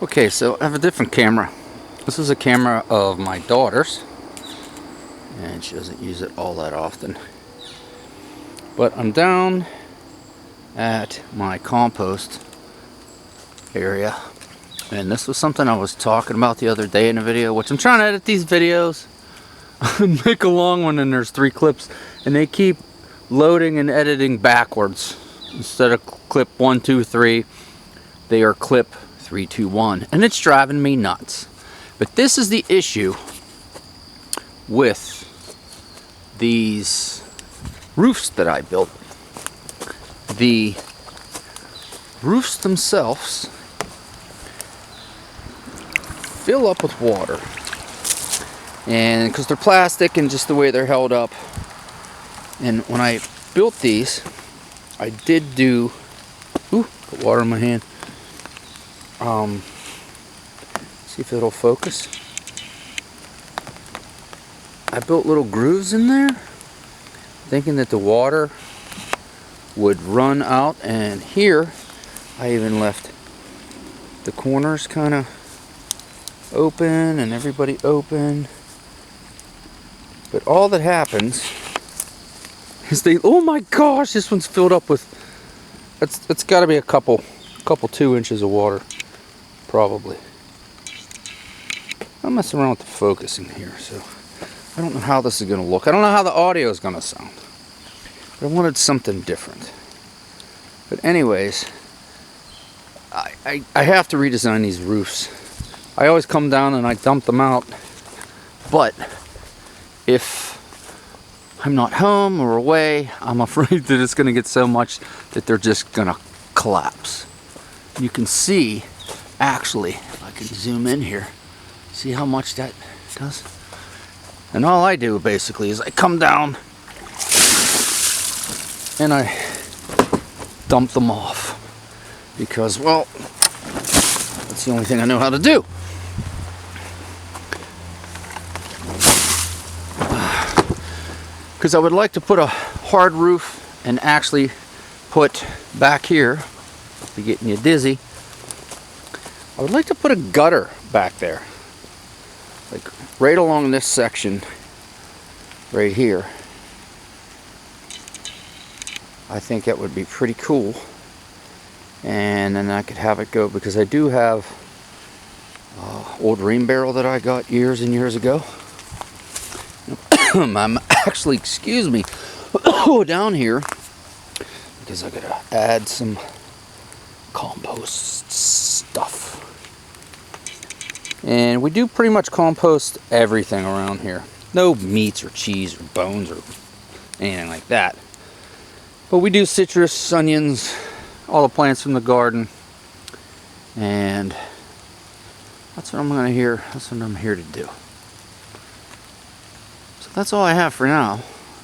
Okay, so I have a different camera. This is a camera of my daughter's, and she doesn't use it all that often. But I'm down at my compost area, and this was something I was talking about the other day in a video, which I'm trying to edit these videos and make a long one, and there's 3 clips, and they keep loading and editing backwards. Instead of clip 1, 2, 3, they are clip 3, 2, 1, and it's driving me nuts. But this is the issue with these roofs that I built. The roofs themselves fill up with water, and because they're plastic and just the way they're held up. And when I built these, I did do, ooh, got water in my hand. See if it'll focus. I built little grooves in there, thinking that the water would run out, and here I even left the corners kind of open and everybody open. But all that happens is oh my gosh, this one's filled up with, it's got to be a couple 2 inches of water, probably. I'm messing around with the focusing here, so I don't know how this is going to look. I don't know how the audio is going to sound, but I wanted something different. But anyways, I have to redesign these roofs. I always come down and I dump them out, but if I'm not home or away, I'm afraid that it's going to get so much that they're just going to collapse. You can see, actually, if I can zoom in here, see how much that does? And all I do basically is I come down and I dump them off, because, well, that's the only thing I know how to do. Because I would like to put a hard roof and actually put back here, be getting you dizzy, I would like to put a gutter back there, like right along this section right here. I think that would be pretty cool, and then I could have it go, because I do have old rain barrel that I got years and years ago. I'm actually, excuse me, down here because I gotta add some compost stuff. And we do pretty much compost everything around here. No meats or cheese or bones or anything like that. But we do citrus, onions, all the plants from the garden. And that's what I'm here to do. So that's all I have for now.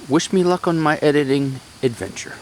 Wish me luck on my editing adventure.